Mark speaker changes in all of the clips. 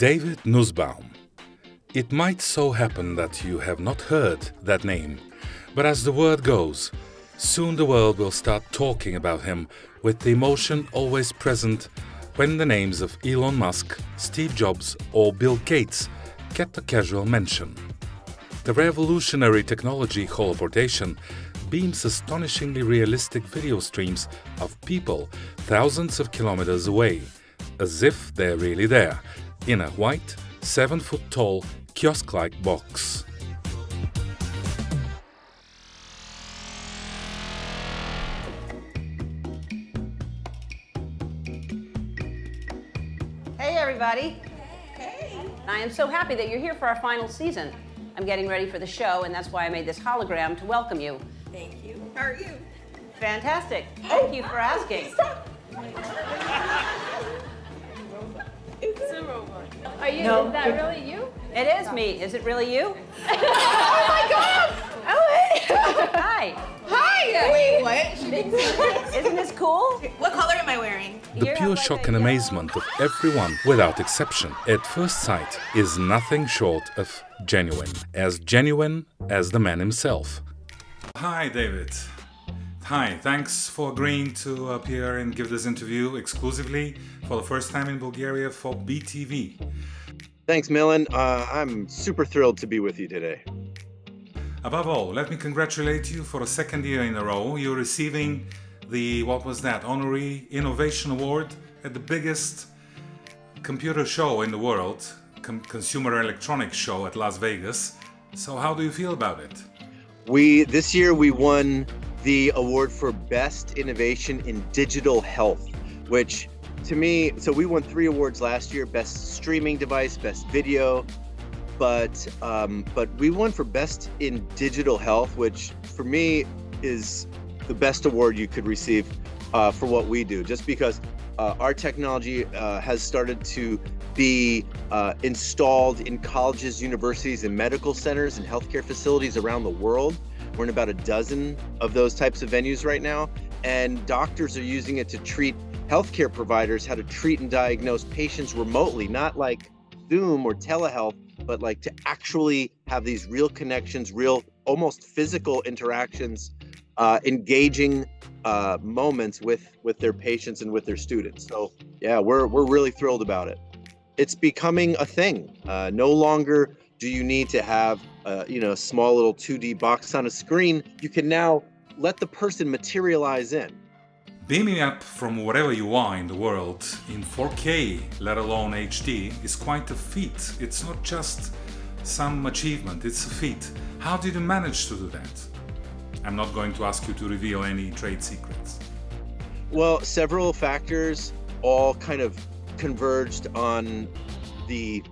Speaker 1: David Nussbaum. It might so happen that you have not heard that name, but as the word goes, soon the world will start talking about him with the emotion always present when the names of Elon Musk, Steve Jobs or Bill Gates get a casual mention. The revolutionary technology Holoportation beams astonishingly realistic video streams of people thousands of kilometers away, as if they're really there, in a white, 7-foot-tall, kiosk-like box.
Speaker 2: Hey everybody! Hey! I am so happy that you're here for our final season. I'm getting ready for the show, and that's why I made this hologram to welcome you.
Speaker 3: Thank you. How are you?
Speaker 2: Fantastic. Thank you for asking.
Speaker 3: It's a robot.
Speaker 4: Are you?
Speaker 2: No.
Speaker 4: Is that really you?
Speaker 2: It is me. Is it really you?
Speaker 3: Oh my god! Oh wait!
Speaker 2: Hi.
Speaker 3: Hi! Wait, what?
Speaker 2: Isn't this cool?
Speaker 3: What color am I wearing?
Speaker 1: The
Speaker 2: You're
Speaker 1: pure
Speaker 2: like
Speaker 1: shock
Speaker 2: a
Speaker 1: and
Speaker 2: yellow-
Speaker 1: amazement of everyone, without exception, at first sight, is nothing short of genuine as the man himself. Hi, David. Hi, thanks for agreeing to appear and give this interview exclusively for the first time in Bulgaria for bTV.
Speaker 5: Thanks, Milan. I'm super thrilled to be with you today.
Speaker 1: Above all, let me congratulate you for a second year in a row. You're receiving the, Honorary Innovation Award at the biggest computer show in the world, consumer electronics show at Las Vegas. So how do you feel about it?
Speaker 5: This year we won the award for Best Innovation in Digital Health, which to me, so we won 3 awards last year: Best Streaming Device, Best Video, but we won for Best in Digital Health, which for me is the best award you could receive for what we do, just because our technology has started to be installed in colleges, universities, and medical centers and healthcare facilities around the world. We're in about a dozen of those types of venues right now, and doctors are using it to treat healthcare providers how to treat and diagnose patients remotely, not like Zoom or telehealth, but like to actually have these real connections, real almost physical interactions, engaging moments with their patients and with their students. So yeah, we're really thrilled about it. It's becoming a thing. No longer do you need to have a small little 2D box on a screen. You can now let the person materialize in.
Speaker 1: Beaming up from wherever you are in the world in 4K, let alone HD, is quite a feat. It's not just some achievement, it's a feat. How did you manage to do that? I'm not going to ask you to reveal any trade secrets.
Speaker 5: Well, several factors all kind of converged on the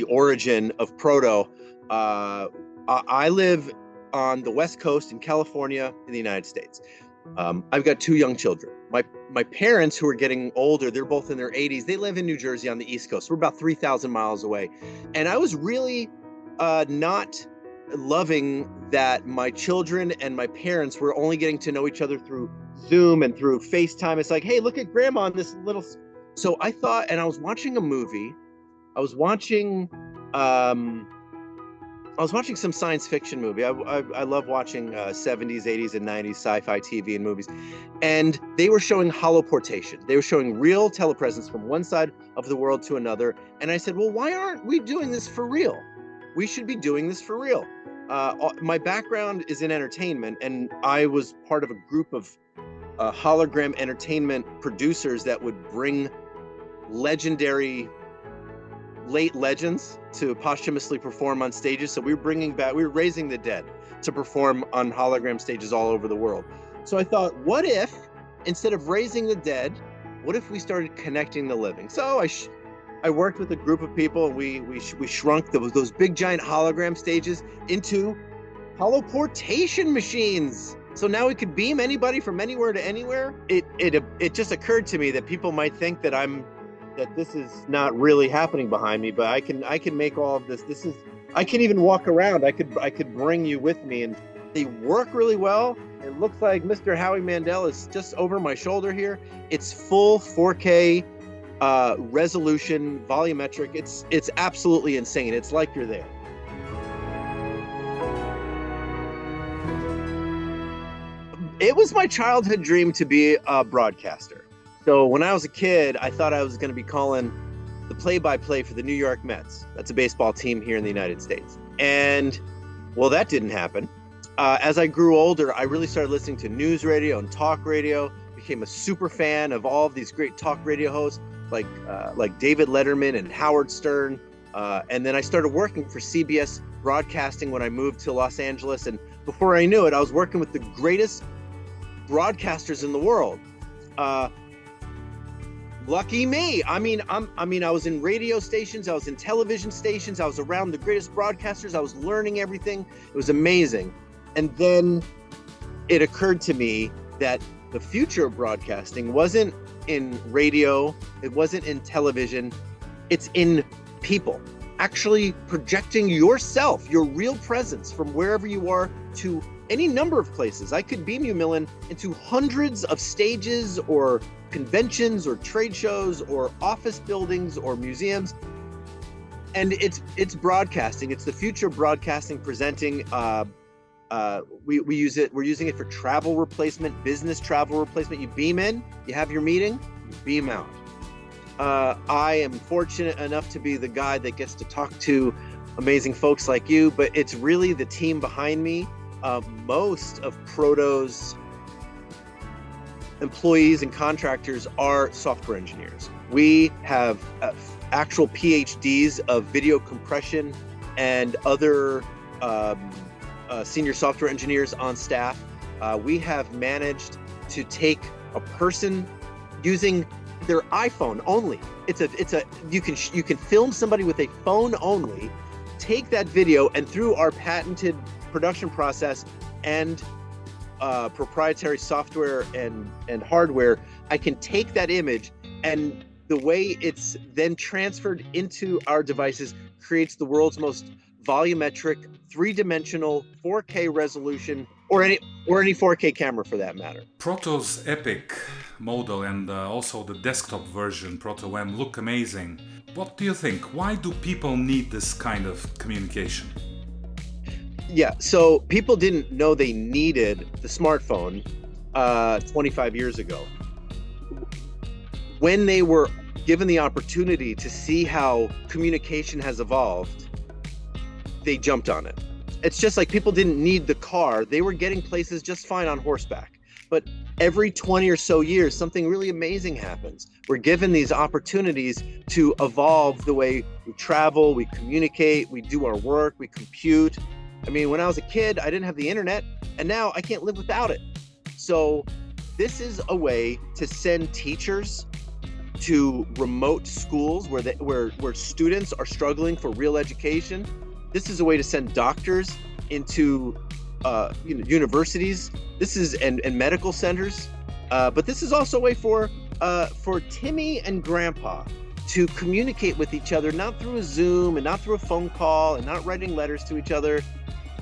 Speaker 5: origin of Proto. I live on the West Coast in California in the United States. I've got 2 young children. My parents, who are getting older, they're both in their 80s. They live in New Jersey on the East Coast. We're about 3,000 miles away. And I was really not loving that my children and my parents were only getting to know each other through Zoom and through FaceTime. It's like, hey, look at grandma on this little... So I thought, and I was watching a movie. I was watching some science fiction movie. I love watching 70s, 80s, and 90s sci-fi TV and movies. And they were showing holoportation. They were showing real telepresence from one side of the world to another. And I said, well, why aren't we doing this for real? We should be doing this for real. My background is in entertainment, and I was part of a group of hologram entertainment producers that would bring legendary late legends to posthumously perform on stages. So we were raising the dead to perform on hologram stages all over the world. So I thought, what if, instead of raising the dead, what if we started connecting the living? So I worked with a group of people, and we shrunk those big giant hologram stages into holoportation machines. So now we could beam anybody from anywhere to anywhere. It just occurred to me that people might think that this is not really happening behind me, but I can make all of this. I can even walk around. I could bring you with me, and they work really well. It looks like Mr. Howie Mandel is just over my shoulder here. It's full 4K resolution, volumetric. It's absolutely insane. It's like you're there. It was my childhood dream to be a broadcaster. So when I was a kid, I thought I was going to be calling the play-by-play for the New York Mets. That's a baseball team here in the United States. And well, that didn't happen. As I grew older, I really started listening to news radio and talk radio. Became a super fan of all of these great talk radio hosts like David Letterman and Howard Stern. And then I started working for CBS Broadcasting when I moved to Los Angeles. And before I knew it, I was working with the greatest broadcasters in the world. Lucky me. I mean, I was in radio stations, I was in television stations, I was around the greatest broadcasters, I was learning everything. It was amazing. And then it occurred to me that the future of broadcasting wasn't in radio, it wasn't in television, it's in people. Actually projecting yourself, your real presence from wherever you are to any number of places. I could beam you, Millen, into hundreds of stages or conventions or trade shows or office buildings or museums. And it's broadcasting. It's the future of broadcasting, presenting. We use it. We're using it for travel replacement, business travel replacement. You beam in, you have your meeting, you beam out. I am fortunate enough to be the guy that gets to talk to amazing folks like you, but it's really the team behind me. Most of Proto's employees and contractors are software engineers. We have actual PhDs of video compression and other senior software engineers on staff. We have managed to take a person using their iPhone only. You can film somebody with a phone only, take that video, and through our patented production process and proprietary software and hardware, I can take that image, and the way it's then transferred into our devices creates the world's most volumetric, three-dimensional 4K resolution, or any 4K camera for that matter.
Speaker 1: Proto's Epic model and also the desktop version Proto M look amazing. What do you think? Why do people need this kind of communication?
Speaker 5: Yeah, so people didn't know they needed the smartphone 25 years ago. When they were given the opportunity to see how communication has evolved, they jumped on it. It's just like people didn't need the car. They were getting places just fine on horseback. But every 20 or so years, something really amazing happens. We're given these opportunities to evolve the way we travel, we communicate, we do our work, we compute. I mean, when I was a kid, I didn't have the internet, and now I can't live without it. So this is a way to send teachers to remote schools where students are struggling for real education. This is a way to send doctors into universities. This is and medical centers. But this is also a way for Timmy and Grandpa to communicate with each other, not through a Zoom and not through a phone call and not writing letters to each other.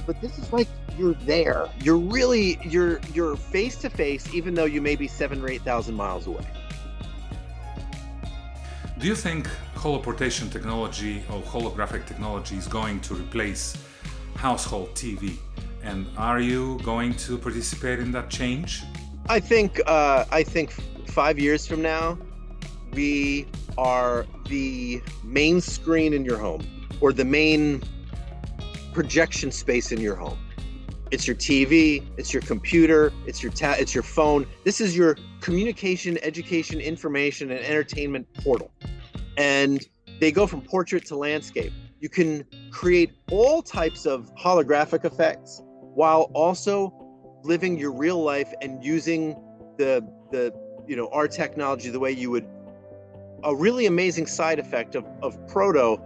Speaker 5: But this is like you're there. You're face to face, even though you may be 7,000 or 8,000 miles away.
Speaker 1: Do you think holoportation technology or holographic technology is going to replace household TV? And are you going to participate in that change?
Speaker 5: I think 5 years from now, we are the main screen in your home, or the main projection space in your home. It's your TV, it's your computer, it's your phone. This is your communication, education, information, and entertainment portal. And they go from portrait to landscape. You can create all types of holographic effects while also living your real life and using our technology the way you would. A really amazing side effect of Proto,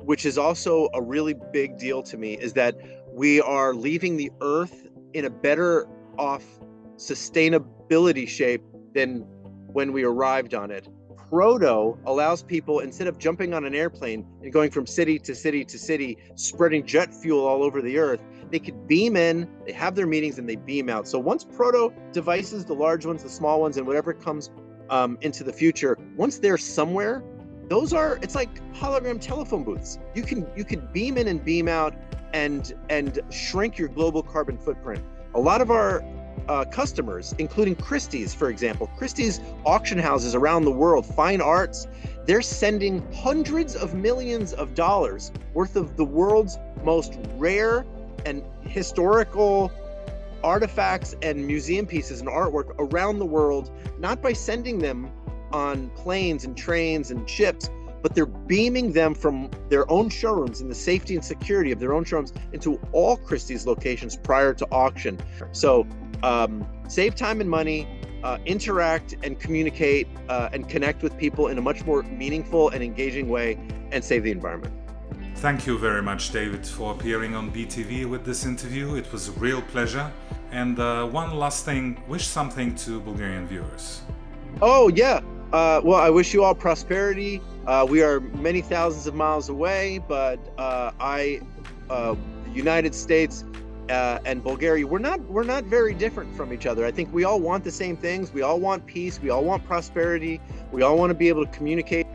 Speaker 5: which is also a really big deal to me, is that we are leaving the Earth in a better off sustainability shape than when we arrived on it. Proto allows people, instead of jumping on an airplane and going from city to city to city, spreading jet fuel all over the Earth, they could beam in, they have their meetings, and they beam out. So once Proto devices, the large ones, the small ones, and whatever comes into the future, once they're somewhere, it's like hologram telephone booths. You can beam in and beam out and shrink your global carbon footprint. A lot of our customers, including Christie's, for example, Christie's auction houses around the world, fine arts, they're sending hundreds of millions of dollars worth of the world's most rare and historical artifacts and museum pieces and artwork around the world, not by sending them on planes and trains and ships, but they're beaming them from their own showrooms in the safety and security of their own showrooms into all Christie's locations prior to auction. So save time and money, interact and communicate and connect with people in a much more meaningful and engaging way, and save the environment.
Speaker 1: Thank you very much, David, for appearing on bTV with this interview. It was a real pleasure. And one last thing, wish something to Bulgarian viewers.
Speaker 5: Oh, yeah. Well, I wish you all prosperity. We are many thousands of miles away, but the United States and Bulgaria, we're not very different from each other. I think we all want the same things. We all want peace. We all want prosperity. We all want to be able to communicate